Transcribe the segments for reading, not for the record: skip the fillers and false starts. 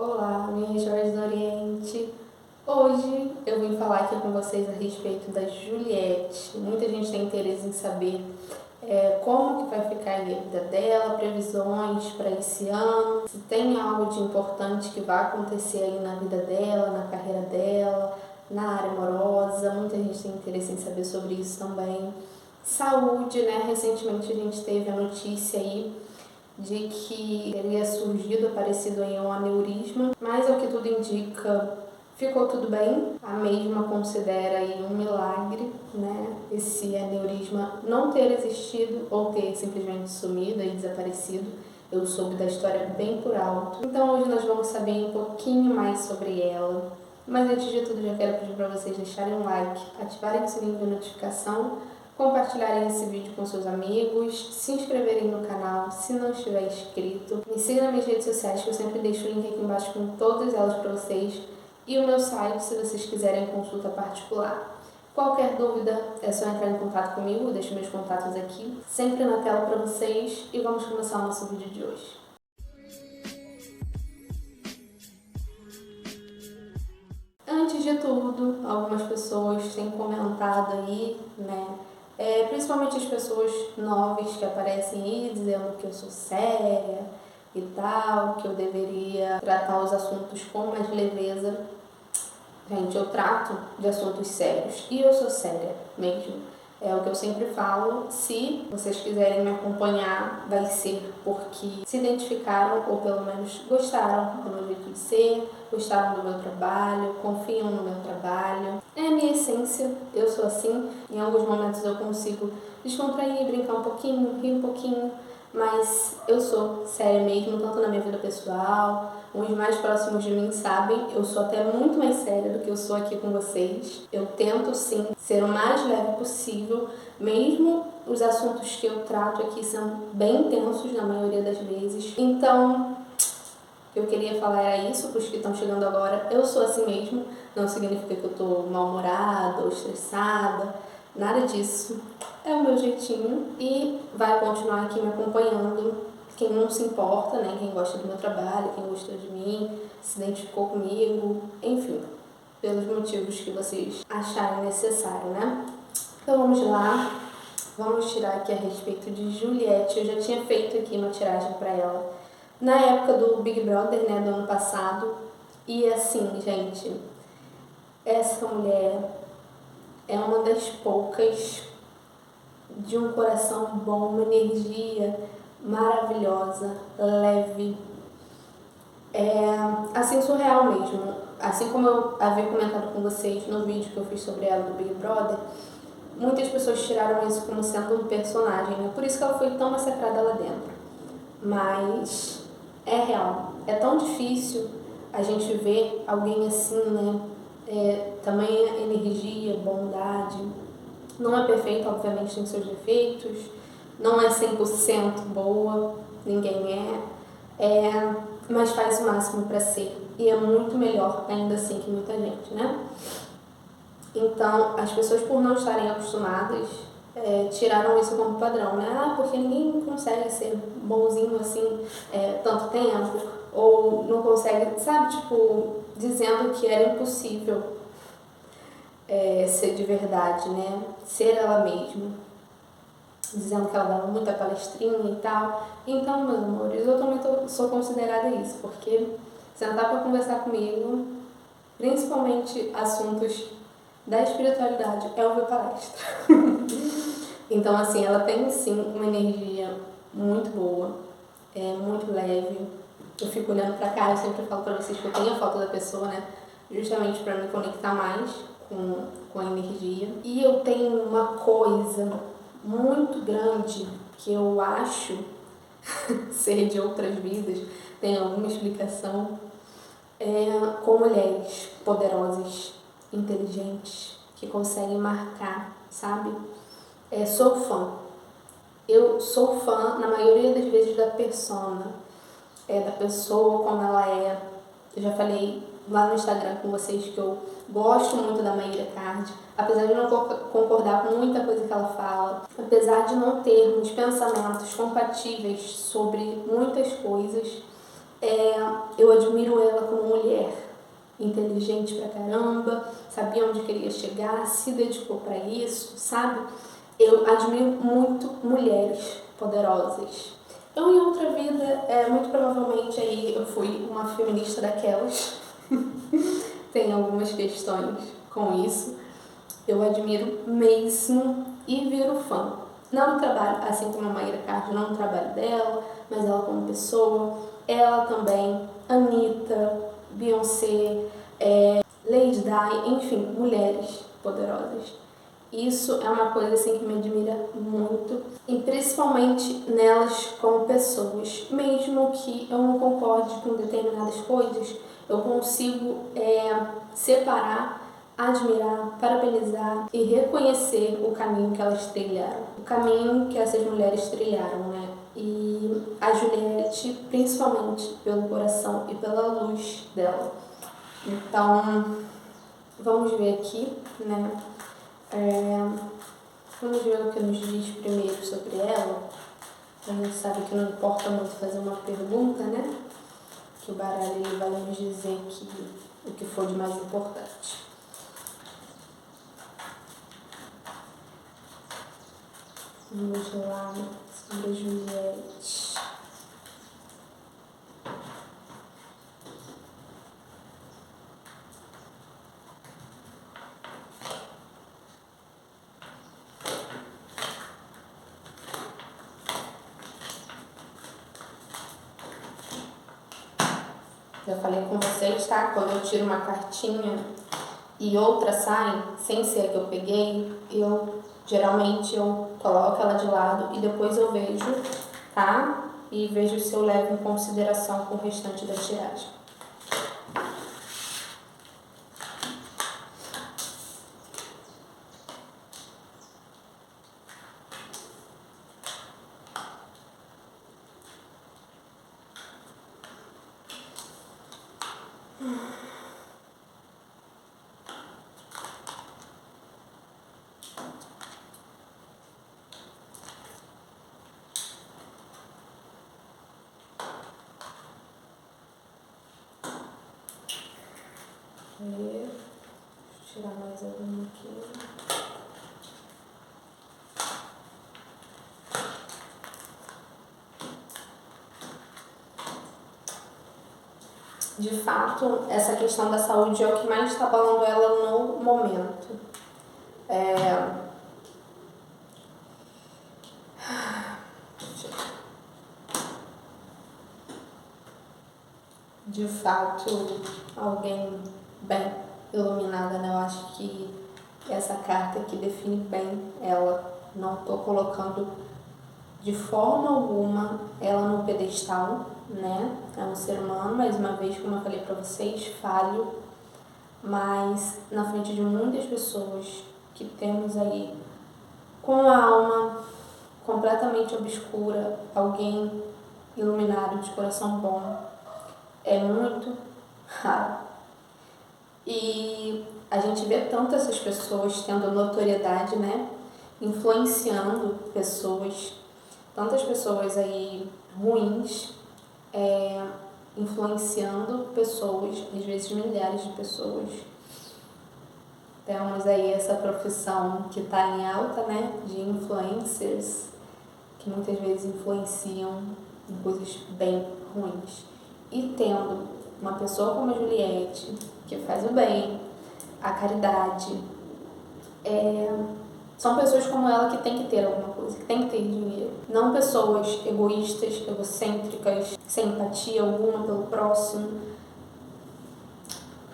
Olá, minhas joias do Oriente. Hoje eu vim falar aqui com vocês a respeito da Juliette. Muita gente tem interesse em saber como que vai ficar a vida dela, previsões para esse ano, se tem algo de importante que vai acontecer aí na vida dela, na carreira dela, na área amorosa. Muita gente tem interesse em saber sobre isso também. Saúde, né? Recentemente a gente teve a notícia aí de que teria surgido, aparecido em um aneurisma, mas ao que tudo indica, ficou tudo bem. A mesma considera aí um milagre, né? Esse aneurisma não ter existido ou ter simplesmente sumido e desaparecido. Eu soube da história bem por alto. Então hoje nós vamos saber um pouquinho mais sobre ela. Mas antes de tudo, já quero pedir para vocês deixarem um like, ativarem o sininho de notificação, compartilharem esse vídeo com seus amigos, se inscreverem no canal se não estiver inscrito, me sigam nas minhas redes sociais que eu sempre deixo o link aqui embaixo com todas elas para vocês e o meu site se vocês quiserem consulta particular. Qualquer dúvida é só entrar em contato comigo, eu deixo meus contatos aqui, sempre na tela para vocês e vamos começar o nosso vídeo de hoje. Antes de tudo, algumas pessoas têm comentado aí, né? Principalmente as pessoas novas que aparecem aí dizendo que eu sou séria e tal, que eu deveria tratar os assuntos com mais leveza. Gente, eu trato de assuntos sérios e eu sou séria mesmo. É o que eu sempre falo. Se vocês quiserem me acompanhar, vai ser porque se identificaram ou pelo menos gostaram do meu jeito de ser, gostaram do meu trabalho, confiam no meu trabalho. É a minha essência, eu sou assim. Em alguns momentos eu consigo descontrair, brincar um pouquinho, rir um pouquinho, mas eu sou séria mesmo, tanto na minha vida pessoal. Os mais próximos de mim sabem, eu sou até muito mais séria do que eu sou aqui com vocês. Eu tento sim ser o mais leve possível, mesmo os assuntos que eu trato aqui são bem tensos na maioria das vezes. Então, eu queria falar era isso para os que estão chegando agora. Eu sou assim mesmo, não significa que eu estou mal-humorada ou estressada, nada disso. É o meu jeitinho e vai continuar aqui me acompanhando. Quem não se importa, né? Quem gosta do meu trabalho, quem gostou de mim, se identificou comigo, enfim, pelos motivos que vocês acharem necessário, né? Então vamos lá, vamos tirar aqui a respeito de Juliette. Eu já tinha feito aqui uma tiragem para ela na época do Big Brother, né, do ano passado. E assim, gente, essa mulher é uma das poucas de um coração bom, uma energia maravilhosa, leve, assim, surreal mesmo. Assim como eu havia comentado com vocês no vídeo que eu fiz sobre ela do Big Brother, muitas pessoas tiraram isso como sendo um personagem, né? Por isso que ela foi tão massacrada lá dentro. Mas é real, é tão difícil a gente ver alguém assim, né? Tamanha energia, bondade. Não é perfeito, obviamente tem seus defeitos, não é 100% boa, ninguém mas faz o máximo para ser. E é muito melhor ainda assim que muita gente, né? Então, as pessoas por não estarem acostumadas, tiraram isso como padrão, né? Ah, porque ninguém consegue ser bonzinho assim tanto tempo, ou não consegue, sabe, tipo, dizendo que era impossível ser de verdade, né? Ser ela mesma, dizendo que ela dava muita palestrinha e tal. Então, meus amores, eu também sou considerada isso, porque sentar para conversar comigo, principalmente assuntos da espiritualidade, é ouvir palestra. Então, assim, ela tem sim uma energia muito boa, muito leve. Eu fico olhando pra cá, eu sempre falo pra vocês que eu tenho a foto da pessoa, né? Justamente pra me conectar mais com a energia. E eu tenho uma coisa muito grande que eu acho ser de outras vidas, tem alguma explicação, com mulheres poderosas, inteligentes, que conseguem marcar, sabe? Sou fã. Eu sou fã, na maioria das vezes, da persona, da pessoa como ela é. Eu já falei lá no Instagram com vocês que eu gosto muito da Mayra Card, apesar de não concordar com muita coisa que ela fala, apesar de não termos pensamentos compatíveis sobre muitas coisas, Eu admiro ela como mulher, inteligente pra caramba, sabia onde queria chegar, se dedicou para isso, sabe? Eu admiro muito mulheres poderosas. Eu, em outra vida, muito provavelmente aí eu fui uma feminista daquelas. Tem algumas questões com isso. Eu admiro mesmo e viro fã. Não no trabalho, assim como a Mayra Card, não no trabalho dela, mas ela como pessoa. Ela também, Anitta, Beyoncé, Lady Di, enfim, mulheres poderosas. Isso é uma coisa assim que me admira muito, e principalmente nelas como pessoas. Mesmo que eu não concorde com determinadas coisas, eu consigo separar, admirar, parabenizar e reconhecer o caminho que elas trilharam. O caminho que essas mulheres trilharam, né? E a Juliette, principalmente pelo coração e pela luz dela. Então, vamos ver aqui, né? Vamos ver o que nos diz primeiro sobre ela. A gente sabe que não importa muito fazer uma pergunta, né? Que o baralho ele vai nos dizer o que for de mais importante. Vamos lá sobre a Juliette. Já falei com vocês, tá? Quando eu tiro uma cartinha e outra sai, sem ser a que eu peguei, geralmente eu coloco ela de lado e depois eu vejo, tá? E vejo se eu levo em consideração com o restante da tiragem. Deixa eu tirar mais alguma aqui. De fato, essa questão da saúde é o que mais está abalando ela no momento. De fato, alguém bem iluminada, né? Eu acho que essa carta aqui define bem ela. Não estou colocando de forma alguma ela no pedestal, né? É um ser humano, mais uma vez, como eu falei para vocês, falho, mas na frente de muitas pessoas que temos aí com a alma completamente obscura, alguém iluminado, de coração bom, é muito raro. E a gente vê tanto essas pessoas tendo notoriedade, né? Influenciando pessoas, tantas pessoas aí ruins, influenciando pessoas, às vezes milhares de pessoas. Temos aí essa profissão que está em alta, né? De influencers, que muitas vezes influenciam em coisas bem ruins. E tendo uma pessoa como a Juliette, que faz o bem, a caridade, são pessoas como ela que tem que ter alguma coisa, que tem que ter dinheiro. Não pessoas egoístas, egocêntricas, sem empatia alguma pelo próximo.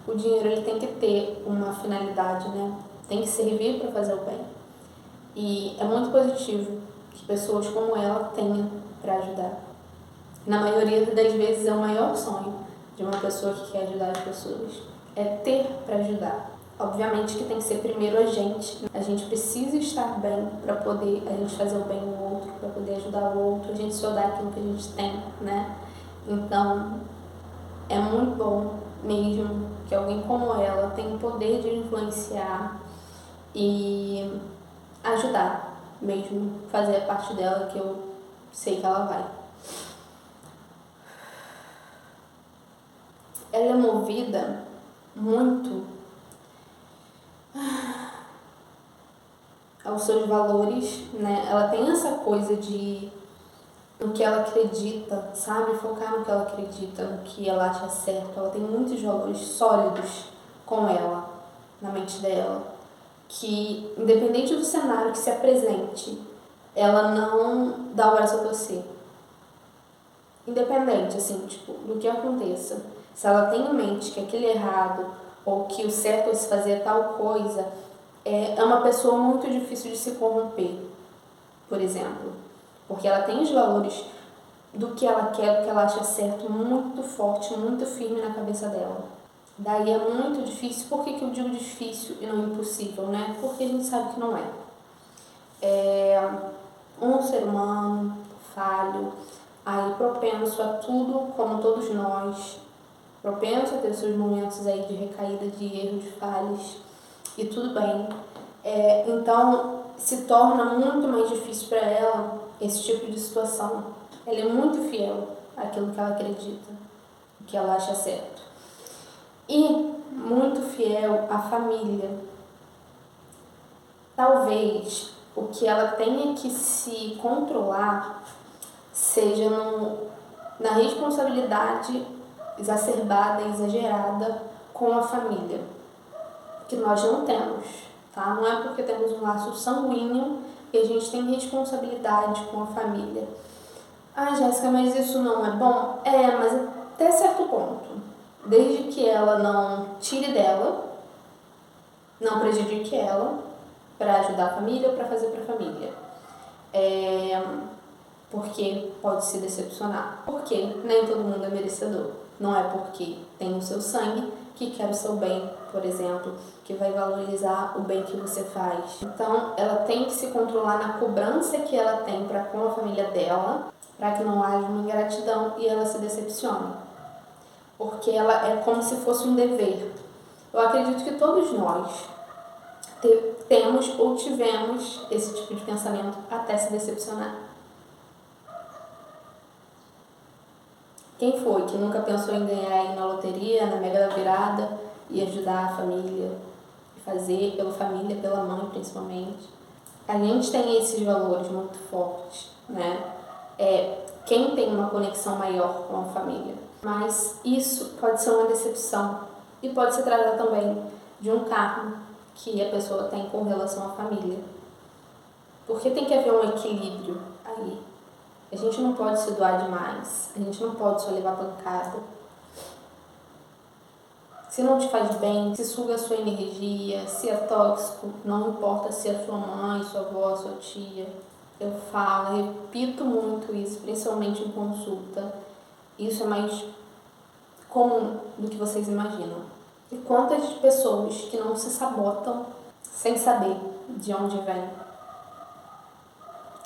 O dinheiro ele tem que ter uma finalidade, né? Tem que servir para fazer o bem. E é muito positivo que pessoas como ela tenham para ajudar. Na maioria das vezes é o maior sonho de uma pessoa que quer ajudar as pessoas. É ter para ajudar. Obviamente que tem que ser primeiro a gente. A gente precisa estar bem para poder a gente fazer o bem ao outro, para poder ajudar o outro, a gente só dá aquilo que a gente tem, né? Então, é muito bom mesmo que alguém como ela tenha o poder de influenciar e ajudar mesmo, fazer a parte dela que eu sei que ela vai. ela é movida muito aos seus valores, né? Ela tem essa coisa de no que ela acredita, sabe? Focar no que ela acredita, no que ela acha certo. Ela tem muitos valores sólidos com ela, na mente dela, que independente do cenário que se apresente, ela não dá o braço a torcer. Independente, assim, tipo, do que aconteça. Se ela tem em mente que aquele é errado ou que o certo é se fazer tal coisa, é uma pessoa muito difícil de se corromper, por exemplo. Porque ela tem os valores do que ela quer, do que ela acha certo, muito forte, muito firme na cabeça dela. Daí é muito difícil. Por que eu digo difícil e não impossível, né? Porque a gente sabe que não é. É um ser humano falho, aí propenso a tudo, como todos nós, propenso a ter seus momentos aí de recaída, de erros, de falhas, e tudo bem. Então, se torna muito mais difícil para ela esse tipo de situação. Ela é muito fiel àquilo que ela acredita, o que ela acha certo. E muito fiel à família. Talvez o que ela tenha que se controlar seja na responsabilidade exacerbada e exagerada com a família, que nós não temos, tá? Não é porque temos um laço sanguíneo que a gente tem responsabilidade com a família. Ah, Jéssica, mas isso não é bom? Mas até certo ponto. Desde que ela não tire dela, não prejudique ela, para ajudar a família ou para fazer para a família. Porque pode se decepcionar. Porque nem todo mundo é merecedor. Não é porque tem o seu sangue que quer o seu bem, por exemplo, que vai valorizar o bem que você faz. Então, ela tem que se controlar na cobrança que ela tem para com a família dela, para que não haja uma ingratidão e ela se decepcione. Porque ela é como se fosse um dever. Eu acredito que todos nós temos ou tivemos esse tipo de pensamento até se decepcionar. Quem foi que nunca pensou em ganhar aí na loteria, na Mega da Virada e ajudar a família, fazer pela família, pela mãe principalmente? A gente tem esses valores muito fortes, né? Quem tem uma conexão maior com a família. Mas isso pode ser uma decepção e pode se tratar também de um karma que a pessoa tem com relação à família. Porque tem que haver um equilíbrio aí. A gente não pode se doar demais, a gente não pode só levar pancada. Se não te faz bem, se suga a sua energia, se é tóxico, não importa se é sua mãe, sua avó, sua tia. Eu falo, repito muito isso, principalmente em consulta. Isso é mais comum do que vocês imaginam. E quantas pessoas que não se sabotam sem saber de onde vem?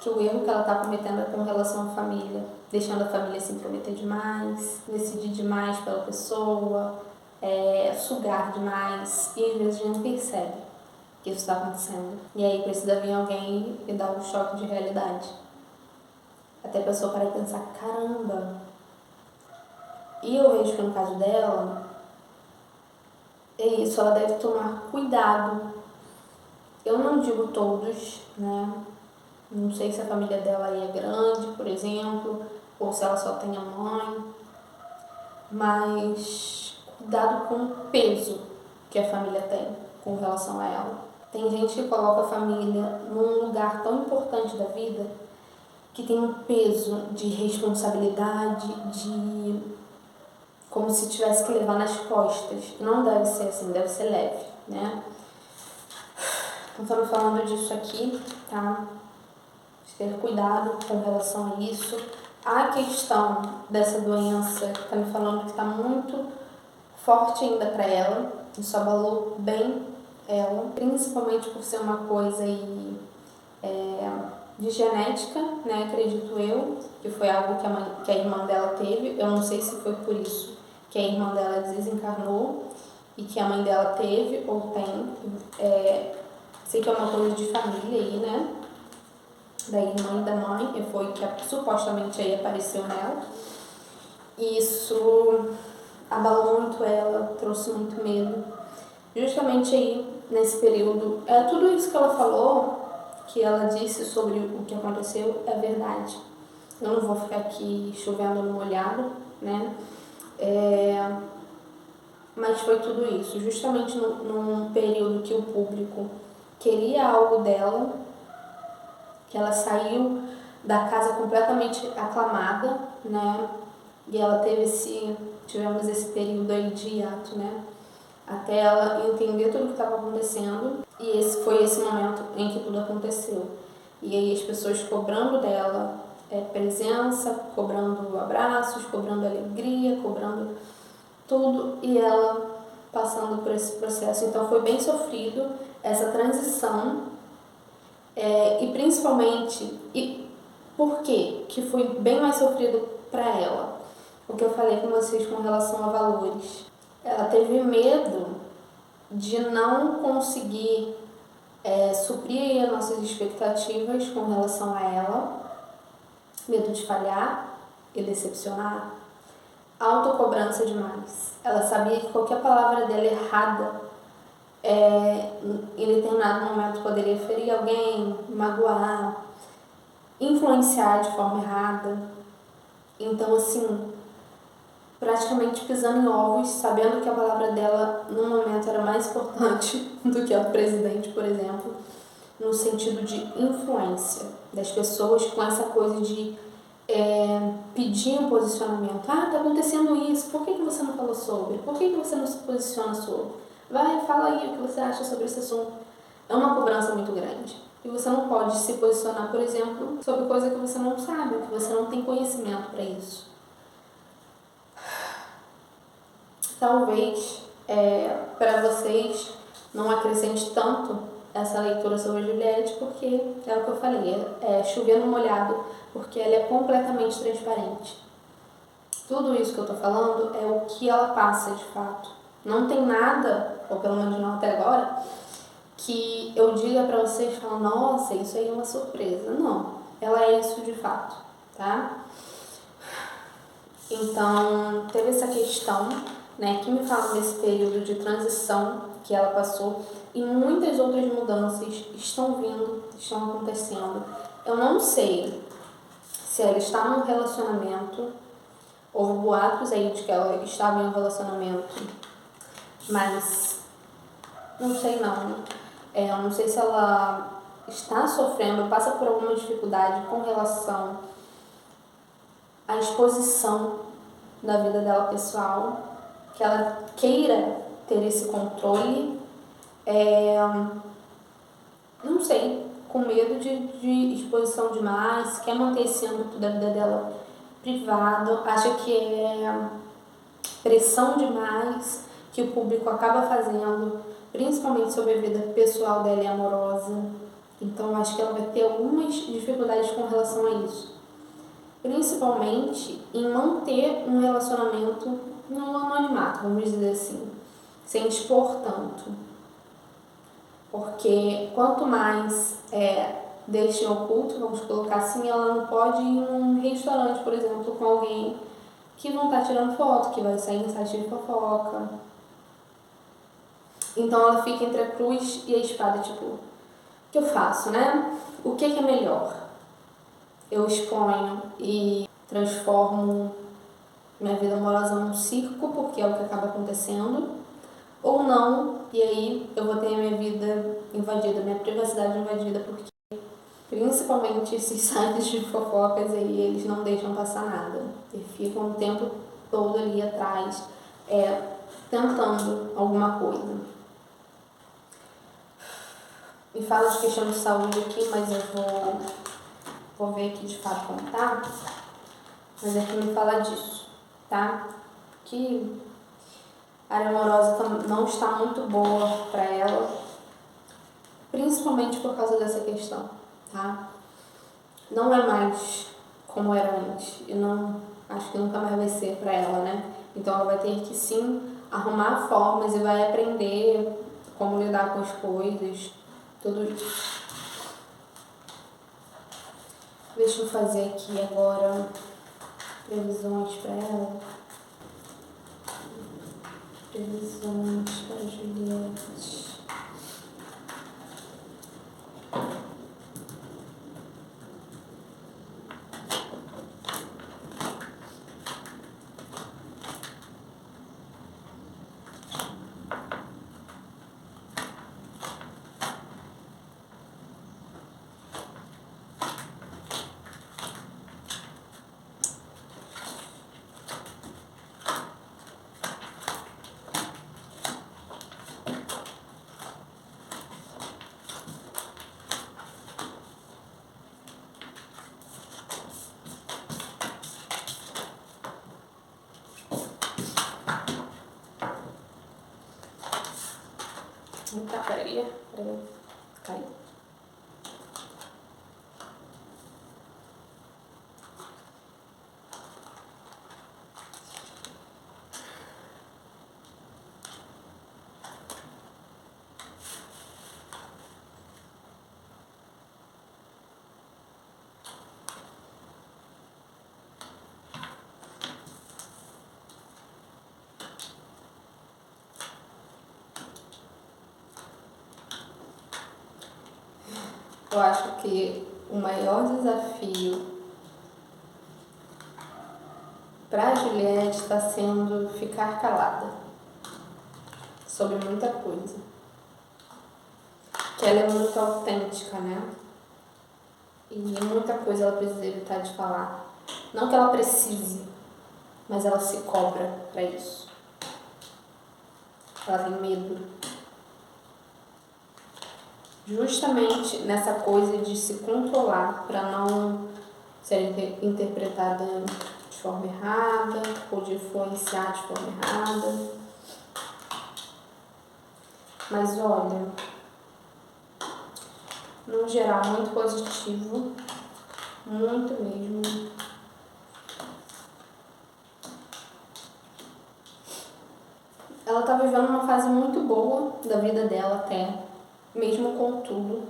Que o erro que ela está cometendo é com relação à família, deixando a família se intrometer demais, decidir demais pela pessoa, sugar demais, e às vezes a gente não percebe que isso está acontecendo. E aí precisa vir alguém e dar um choque de realidade. Até a pessoa parar e pensar, caramba. E eu vejo que no caso dela, é isso, ela deve tomar cuidado. Eu não digo todos, né? Não sei se a família dela aí é grande, por exemplo, ou se ela só tem a mãe. Mas cuidado com o peso que a família tem com relação a ela. Tem gente que coloca a família num lugar tão importante da vida que tem um peso de responsabilidade, de como se tivesse que levar nas costas. Não deve ser assim, deve ser leve, né? Estamos falando disso aqui, tá? Ter cuidado com relação a isso. A questão dessa doença está me falando que está muito forte ainda para ela. Isso abalou bem ela, principalmente por ser uma coisa aí, de genética, né? Acredito eu, que foi algo que a irmã dela teve. Eu não sei se foi por isso que a irmã dela desencarnou e que a mãe dela teve ou tem. Sei que é uma coisa de família aí, né? Da irmã e da mãe, e foi que supostamente aí apareceu nela. Isso abalou muito ela, trouxe muito medo. Justamente aí, nesse período, tudo isso que ela falou, que ela disse sobre o que aconteceu, é verdade. Eu não vou ficar aqui chovendo no molhado, né? Mas foi tudo isso, justamente num período que o público queria algo dela, que ela saiu da casa completamente aclamada, né? E ela tivemos esse período aí de hiato, né? Até ela entender tudo o que estava acontecendo, e foi esse momento em que tudo aconteceu. E aí as pessoas cobrando dela presença, cobrando abraços, cobrando alegria, cobrando tudo, e ela passando por esse processo. Então foi bem sofrido essa transição, e principalmente, e por quê? Que foi bem mais sofrido para ela? O que eu falei com vocês com relação a valores. Ela teve medo de não conseguir suprir as nossas expectativas com relação a ela, medo de falhar e decepcionar, autocobrança demais. Ela sabia que qualquer palavra dela errada em determinado momento poderia ferir alguém, magoar, influenciar de forma errada. Então, assim, praticamente pisando em ovos, sabendo que a palavra dela no momento era mais importante do que a do presidente, por exemplo, no sentido de influência das pessoas com essa coisa de pedir um posicionamento. Tá acontecendo isso, por que você não falou sobre? Por que você não se posiciona sobre? Vai, fala aí o que você acha sobre esse assunto. É uma cobrança muito grande. E você não pode se posicionar, por exemplo, sobre coisa que você não sabe, que você não tem conhecimento para isso. Talvez para vocês não acrescente tanto essa leitura sobre a Juliette, porque é o que eu falei, chover no molhado, porque ela é completamente transparente. Tudo isso que eu tô falando é o que ela passa de fato. Não tem nada, ou pelo menos não até agora, que eu diga pra vocês, falam, nossa, isso aí é uma surpresa. Não, ela é isso de fato, tá? Então, teve essa questão, né, que me fala desse período de transição que ela passou, e muitas outras mudanças estão vindo, estão acontecendo. Eu não sei se ela está num relacionamento, houve boatos aí de que ela estava em um relacionamento, mas não sei não. Eu não sei se ela está sofrendo, passa por alguma dificuldade com relação à exposição da vida dela pessoal, que ela queira ter esse controle, não sei, com medo de exposição demais, quer manter esse âmbito da vida dela privado, acha que é pressão demais que o público acaba fazendo, principalmente sobre a vida pessoal dela e amorosa. Então acho que ela vai ter algumas dificuldades com relação a isso. Principalmente em manter um relacionamento no anonimato, vamos dizer assim, sem expor tanto. Porque quanto mais deixem oculto, vamos colocar assim, ela não pode ir num restaurante, por exemplo, com alguém que vão estar tirando foto, que vai sair em site de fofoca. Então ela fica entre a cruz e a espada, tipo, o que eu faço, né? O que é melhor? Eu exponho e transformo minha vida amorosa num circo, porque é o que acaba acontecendo, ou não, e aí eu vou ter a minha vida invadida, minha privacidade invadida, porque principalmente esses sites de fofocas aí, eles não deixam passar nada, e ficam o tempo todo ali atrás, tentando alguma coisa. Me fala de questão de saúde aqui, mas eu vou ver aqui de fato como tá, mas aqui me fala disso, tá? Que a área amorosa não está muito boa para ela, principalmente por causa dessa questão, tá? Não é mais como era antes, e não acho que nunca mais vai ser para ela, né? Então ela vai ter que sim arrumar formas e vai aprender como lidar com as coisas, tudo isso. Deixa eu fazer aqui agora previsões para ela. Previsões para Juliette. Tá, peraí. Caiu. Eu acho que o maior desafio para a Juliette está sendo ficar calada sobre muita coisa. Que ela é muito autêntica, né? E muita coisa ela precisa evitar de falar. Não que ela precise, mas ela se cobra para isso. Ela tem medo. Justamente nessa coisa de se controlar para não ser interpretada de forma errada ou de influenciar de forma errada. Mas olha, no geral, muito positivo, muito mesmo. Ela tá vivendo uma fase muito boa da vida dela até, mesmo com tudo,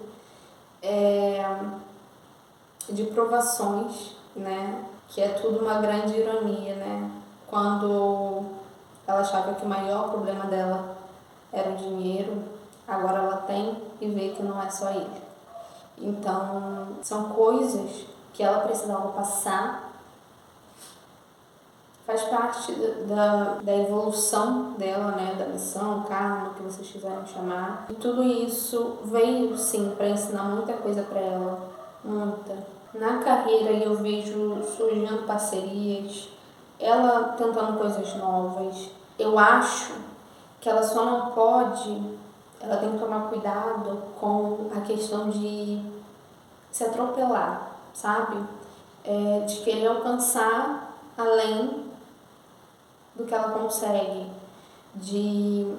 de provações, né? Que é tudo uma grande ironia, né? Quando ela achava que o maior problema dela era o dinheiro, agora ela tem e vê que não é só ele. Então, são coisas que ela precisava passar, faz parte da evolução dela, né, da missão, karma, o que vocês quiserem chamar. E tudo isso veio, sim, para ensinar muita coisa para ela, muita. Na carreira eu vejo surgindo parcerias, ela tentando coisas novas. Eu acho que ela só não pode, ela tem que tomar cuidado com a questão de se atropelar, sabe? De querer alcançar além do que ela consegue, de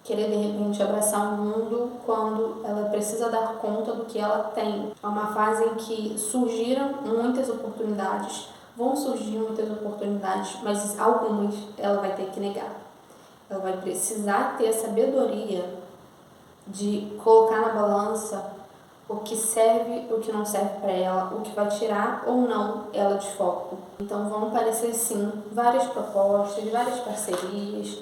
querer de repente abraçar o mundo quando ela precisa dar conta do que ela tem. É uma fase em que surgiram muitas oportunidades, vão surgir muitas oportunidades, mas algumas ela vai ter que negar. Ela vai precisar ter a sabedoria de colocar na balança o que serve e o que não serve para ela, o que vai tirar ou não ela de foco. Então vão aparecer sim várias propostas, várias parcerias,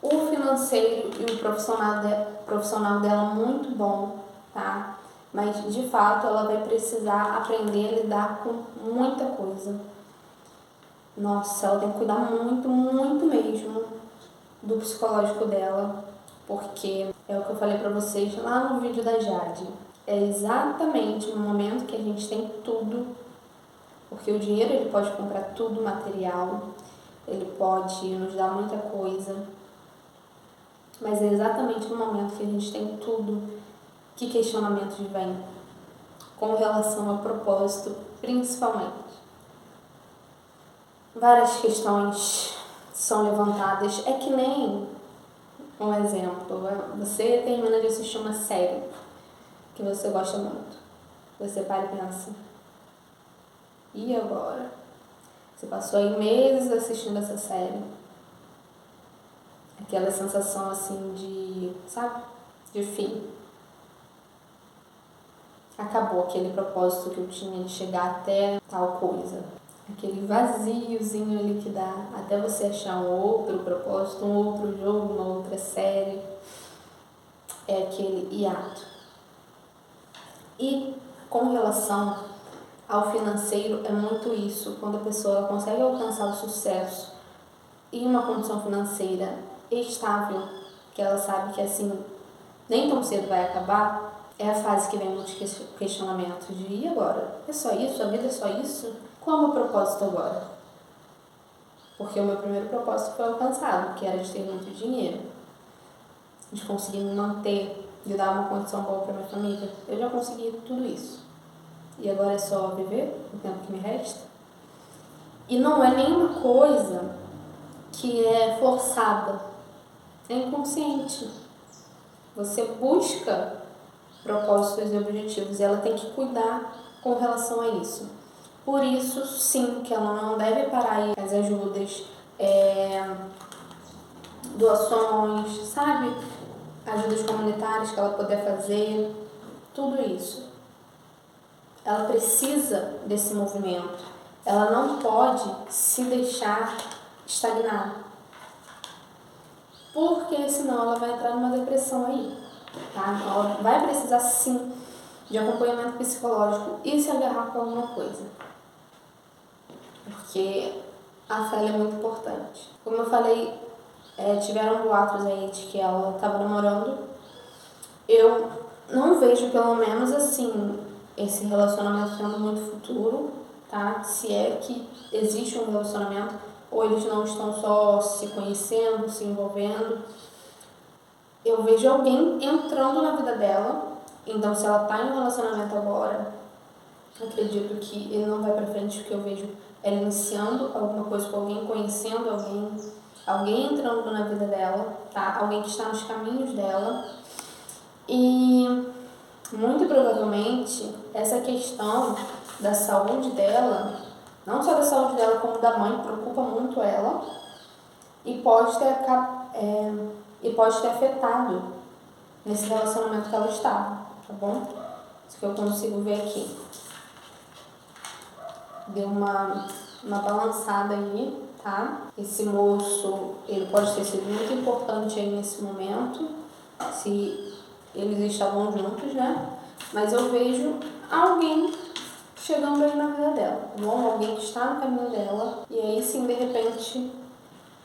o financeiro e o profissional dela muito bom, tá? Mas de fato ela vai precisar aprender a lidar com muita coisa. Nossa, ela tem que cuidar muito, muito mesmo do psicológico dela, porque é o que eu falei pra vocês lá no vídeo da Jade. É exatamente no momento que a gente tem tudo, porque o dinheiro ele pode comprar tudo material, ele pode nos dar muita coisa, mas é exatamente no momento que a gente tem tudo que questionamentos vêm, com relação a propósito, principalmente. Várias questões são levantadas, é que nem um exemplo, você termina de assistir uma série que você gosta muito, você para e pensa, e agora? Você passou aí meses assistindo essa série, aquela sensação assim de, sabe, de fim. Acabou aquele propósito que eu tinha de chegar até tal coisa. aquele vaziozinho ali que dá até você achar um outro propósito, um outro jogo, uma outra série. É aquele hiato. E com relação ao financeiro, é muito isso. Quando a pessoa consegue alcançar o sucesso em uma condição financeira estável, que ela sabe que assim, nem tão cedo vai acabar, é a fase que vem muitos questionamentos de e agora? É só isso? A vida é só isso? Qual é o meu propósito agora? Porque o meu primeiro propósito foi alcançado, que era de ter muito dinheiro, de conseguir me manter, de dar uma condição boa para minha família. Eu já consegui tudo isso. E agora é só viver o tempo que me resta? E não é nenhuma coisa que é forçada, é inconsciente. Você busca propósitos e objetivos e ela tem que cuidar com relação a isso. Por isso, sim, que ela não deve parar aí as ajudas, doações, sabe? Ajudas comunitárias que ela puder fazer, tudo isso. Ela precisa desse movimento. Ela não pode se deixar estagnar. Porque senão ela vai entrar numa depressão aí. Tá? Ela vai precisar sim de acompanhamento psicológico e se agarrar com alguma coisa. Porque a fé é muito importante. Como eu falei, tiveram boatos aí de que ela estava namorando. Eu não vejo, pelo menos assim, esse relacionamento tendo muito futuro, tá? Se é que existe um relacionamento, ou eles não estão só se conhecendo, se envolvendo. Eu vejo alguém entrando na vida dela, então se ela tá em um relacionamento agora, acredito que ele não vai pra frente, porque eu vejo ela iniciando alguma coisa com alguém, conhecendo alguém entrando na vida dela, tá? Alguém que está nos caminhos dela. E muito provavelmente essa questão da saúde dela, não só da saúde dela como da mãe, preocupa muito ela e pode ter afetado nesse relacionamento que ela está, tá bom? Isso que eu consigo ver aqui. Deu uma balançada aí, tá? Esse moço, ele pode ter sido muito importante aí nesse momento, se eles estavam juntos, né? Mas eu vejo alguém chegando aí na vida dela, tá bom? Alguém que está no caminho dela, e aí sim, de repente,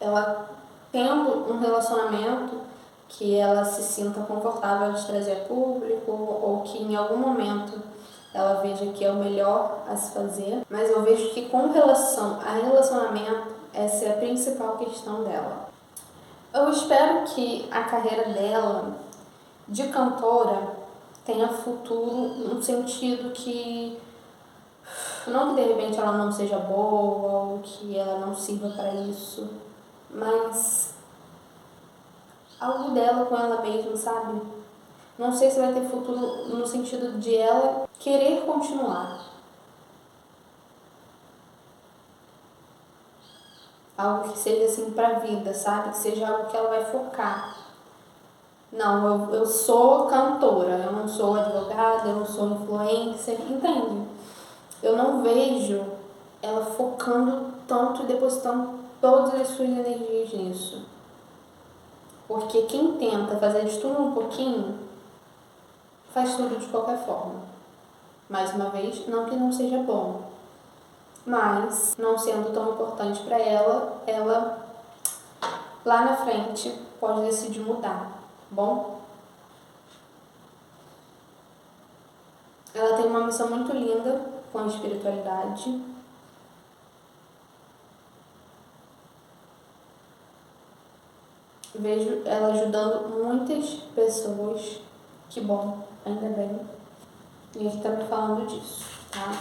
ela tendo um relacionamento que ela se sinta confortável de trazer a público, ou que em algum momento ela veja que é o melhor a se fazer. Mas eu vejo que com relação a relacionamento, essa é a principal questão dela. Eu espero que a carreira dela de cantora tenha futuro no sentido que não que de repente ela não seja boa ou que ela não sirva para isso, mas algo dela com ela mesma, sabe? Não sei se vai ter futuro no sentido de ela querer continuar. Algo que seja assim pra vida, sabe? Que seja algo que ela vai focar. Não, eu sou cantora, eu não sou advogada, eu não sou influencer, entende? Eu não vejo ela focando tanto e depositando todas as suas energias nisso. Porque quem tenta fazer de tudo um pouquinho, faz tudo de qualquer forma. Mais uma vez, não que não seja bom, mas não sendo tão importante para ela, ela lá na frente pode decidir mudar, bom? Ela tem uma missão muito linda com a espiritualidade. Vejo ela ajudando muitas pessoas, que bom, ainda bem. E a gente tá me falando disso, tá?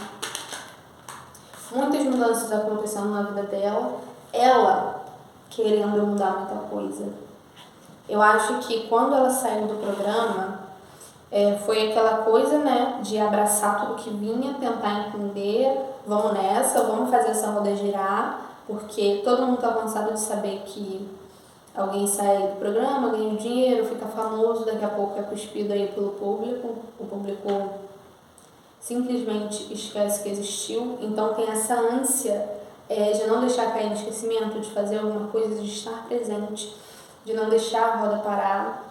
Muitas mudanças acontecendo na vida dela, ela querendo mudar muita coisa. Eu acho que quando ela saiu do programa, foi aquela coisa, né, de abraçar tudo que vinha, tentar entender, vamos nessa, vamos fazer essa roda girar, porque todo mundo tá cansado de saber que alguém sai do programa, ganha dinheiro, fica famoso, daqui a pouco é cuspido aí pelo público, o público simplesmente esquece que existiu, então tem essa ânsia de não deixar cair no esquecimento, de fazer alguma coisa, de estar presente, de não deixar a roda parar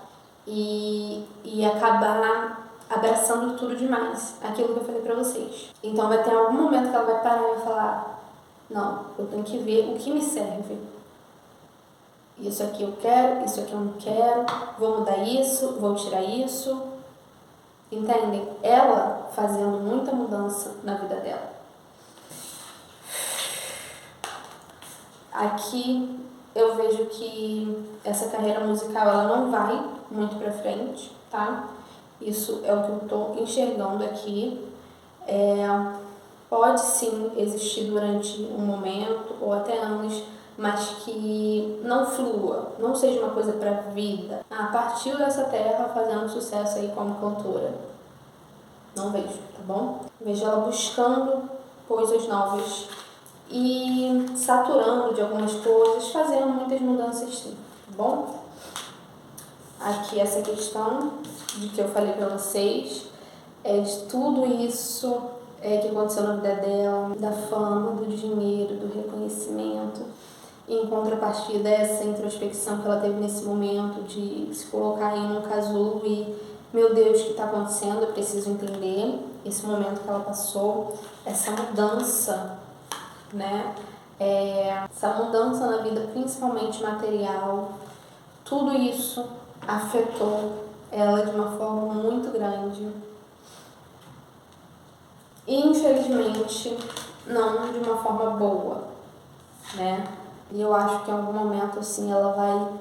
e acabar abraçando tudo demais, aquilo que eu falei pra vocês. Então vai ter algum momento que ela vai parar e vai falar, não, eu tenho que ver o que me serve. Isso aqui eu quero, isso aqui eu não quero, vou mudar isso, vou tirar isso. Entendem? Ela fazendo muita mudança na vida dela. Aqui eu vejo que essa carreira musical ela não vai muito pra frente, tá? Isso é o que eu tô enxergando aqui. Pode sim existir durante um momento ou até anos, mas que não flua, não seja uma coisa pra vida. Partiu dessa terra fazendo sucesso aí como cantora. Não vejo, tá bom? Vejo ela buscando coisas novas e saturando de algumas coisas, fazendo muitas mudanças sim, tá bom? Aqui essa questão de que eu falei pra vocês, de tudo isso que aconteceu na vida dela, da fama, do dinheiro, do reconhecimento, em contrapartida essa introspecção que ela teve nesse momento de se colocar aí num casulo e, meu Deus, o que está acontecendo? Eu preciso entender esse momento que ela passou, essa mudança, né? Essa mudança na vida, principalmente material, tudo isso afetou ela de uma forma muito grande. E, infelizmente, não de uma forma boa, né? E eu acho que em algum momento, assim, ela vai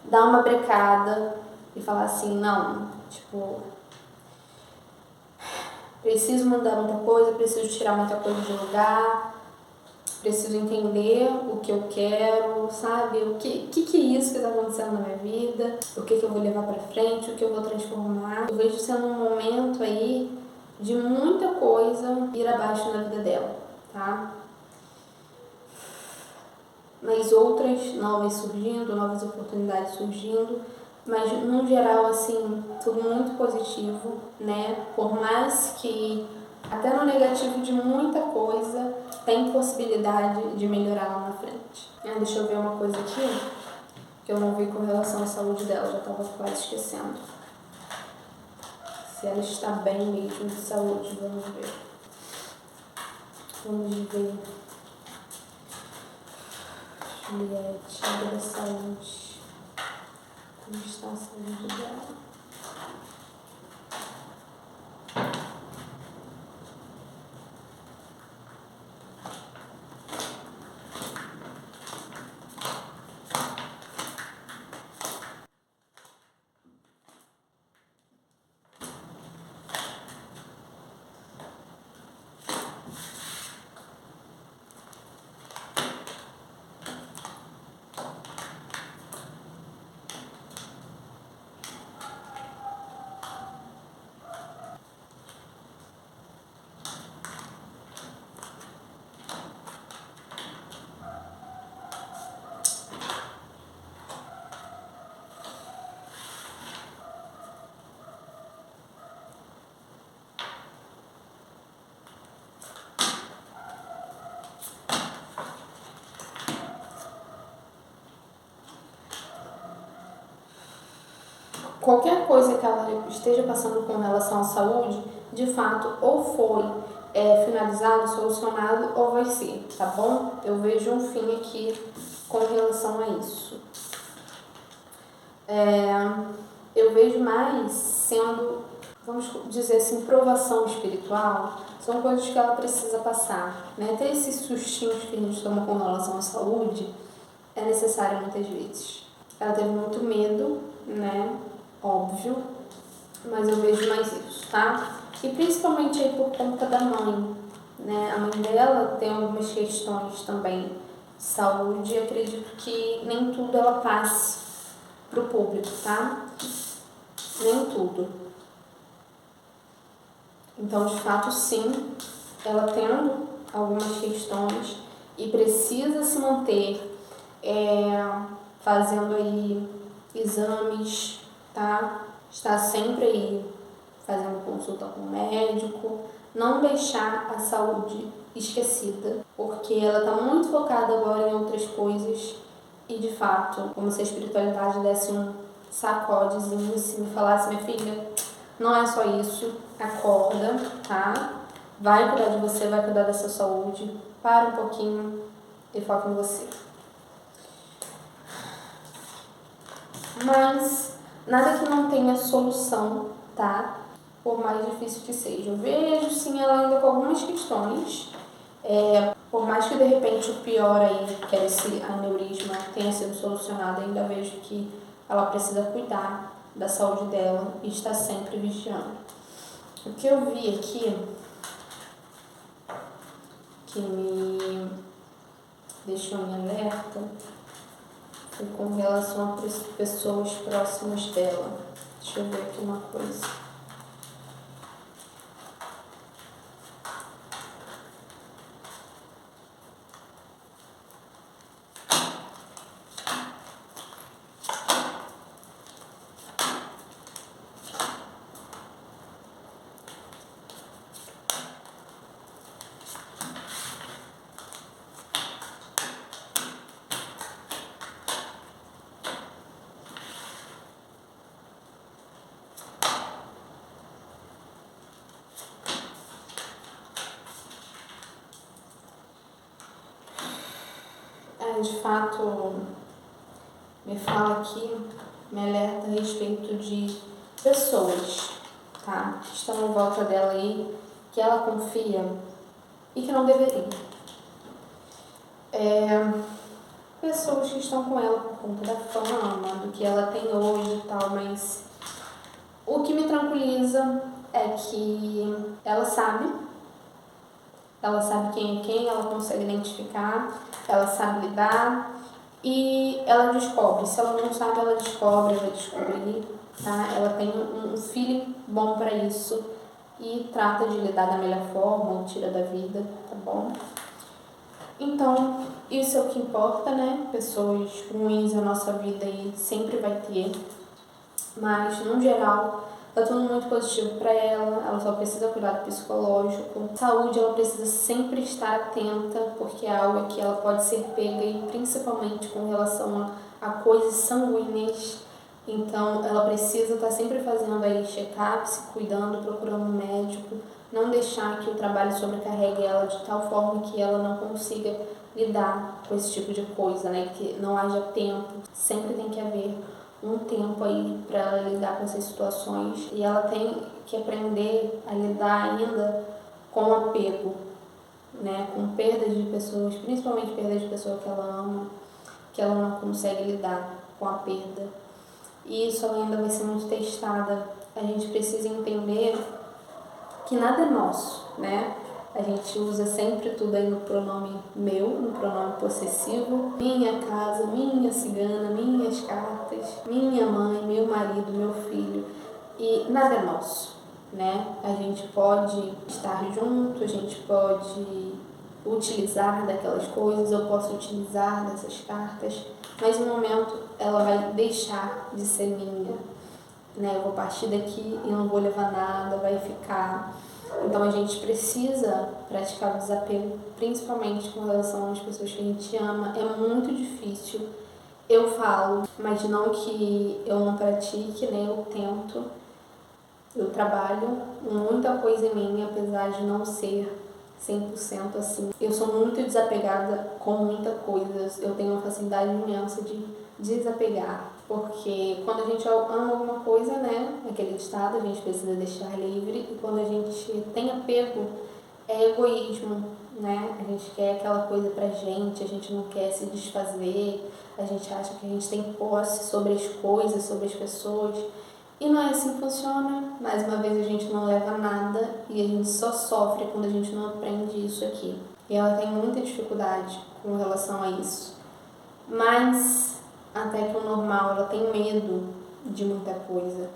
dar uma brecada e falar assim, não, tipo, preciso mudar muita coisa, preciso tirar muita coisa de lugar, preciso entender o que eu quero, sabe? O que é isso que está acontecendo na minha vida, o que eu vou levar pra frente, o que eu vou transformar. Eu vejo sendo um momento aí de muita coisa ir abaixo na vida dela, tá? Mas outras novas surgindo, novas oportunidades surgindo, mas no geral, assim, tudo muito positivo, né? Por mais que até no negativo de muita coisa tem possibilidade de melhorar lá na frente. Deixa eu ver uma coisa aqui que eu não vi com relação à saúde dela, já estava quase esquecendo. Se ela está bem mesmo de saúde, vamos ver. Vamos ver. Juliette, área da saúde. Como está a saúde dela? Qualquer coisa que ela esteja passando com relação à saúde, de fato, ou foi finalizado, solucionado, ou vai ser, tá bom? Eu vejo um fim aqui com relação a isso. Eu vejo mais sendo, vamos dizer assim, provação espiritual, são coisas que ela precisa passar, né? Ter esses sustinhos que a gente toma com relação à saúde é necessário muitas vezes. Ela teve muito medo, né? Óbvio, mas eu vejo mais isso, tá? E principalmente aí por conta da mãe, né? A mãe dela tem algumas questões também de saúde e acredito que nem tudo ela passe pro público, tá? Nem tudo. Então, de fato, sim, ela tendo algumas questões e precisa se manter fazendo aí exames, tá? Está sempre aí fazendo consulta com o médico, não deixar a saúde esquecida, porque ela está muito focada agora em outras coisas e, de fato, como se a espiritualidade desse um sacodezinho, se me falasse, minha filha, não é só isso, acorda, tá? Vai cuidar de você, vai cuidar da sua saúde, para um pouquinho e foca em você. Mas nada que não tenha solução, tá? Por mais difícil que seja. Eu vejo sim ela ainda com algumas questões. Por mais que de repente o pior aí, que é esse aneurisma, tenha sido solucionado, ainda vejo que ela precisa cuidar da saúde dela e estar sempre vigiando. O que eu vi aqui, que me deixou em alerta, foi com relação a pessoas próximas dela. Deixa eu ver aqui uma coisa. De fato, me fala aqui, me alerta a respeito de pessoas, tá? Que estão em volta dela aí, que ela confia e que não deveriam. Pessoas que estão com ela por conta da fama, do que ela tem hoje e tal, mas o que me tranquiliza é que ela sabe quem é quem, ela consegue identificar, ela sabe lidar e ela descobre. Se ela não sabe, ela descobre, vai descobrir, tá? Ela tem um feeling bom para isso e trata de lidar da melhor forma, ou tira da vida, tá bom? Então, isso é o que importa, né? Pessoas ruins na nossa vida aí sempre vai ter, mas no geral tá tudo muito positivo para ela só precisa cuidar do psicológico. Saúde, ela precisa sempre estar atenta, porque é algo que ela pode ser pega, e principalmente com relação a coisas sanguíneas. Então, ela precisa estar sempre fazendo aí check-up, se cuidando, procurando um médico, não deixar que o trabalho sobrecarregue ela de tal forma que ela não consiga lidar com esse tipo de coisa, né? Que não haja tempo, sempre tem que haver um tempo aí para ela lidar com essas situações, e ela tem que aprender a lidar ainda com apego, né? Com perdas de pessoas, principalmente perdas de pessoa que ela ama, que ela não consegue lidar com a perda. E isso ela ainda vai ser muito testada. A gente precisa entender que nada é nosso, né? A gente usa sempre tudo aí no pronome meu, no pronome possessivo. Minha casa, minha cigana, minhas cartas, minha mãe, meu marido, meu filho. E nada é nosso, né? A gente pode estar junto, a gente pode utilizar daquelas coisas, eu posso utilizar dessas cartas, mas no momento ela vai deixar de ser minha, né? Eu vou partir daqui e não vou levar nada, vai ficar. Então a gente precisa praticar o desapego, principalmente com relação às pessoas que a gente ama. É muito difícil, eu falo, mas não que eu não pratique, nem eu tento. Eu trabalho muita coisa em mim, apesar de não ser 100% assim. Eu sou muito desapegada com muita coisa, eu tenho uma facilidade imensa de desapegar, porque quando a gente ama alguma coisa, né, naquele estado, a gente precisa deixar livre, e quando a gente tem apego, é egoísmo, né, a gente quer aquela coisa pra gente, a gente não quer se desfazer, a gente acha que a gente tem posse sobre as coisas, sobre as pessoas, e não é assim que funciona. Mais uma vez, a gente não leva nada e a gente só sofre quando a gente não aprende isso aqui. E ela tem muita dificuldade com relação a isso. Mas, até que o normal, ela tem medo de muita coisa.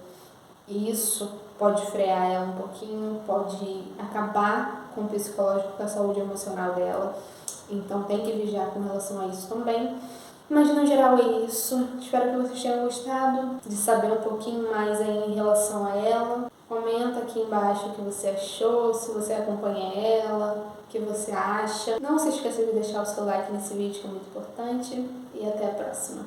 E isso pode frear ela um pouquinho, pode acabar com o psicológico, com a saúde emocional dela. Então, tem que vigiar com relação a isso também. Mas no geral é isso. Espero que vocês tenham gostado de saber um pouquinho mais aí em relação a ela. Comenta aqui embaixo o que você achou, se você acompanha ela, o que você acha. Não se esqueça de deixar o seu like nesse vídeo, que é muito importante. E até a próxima.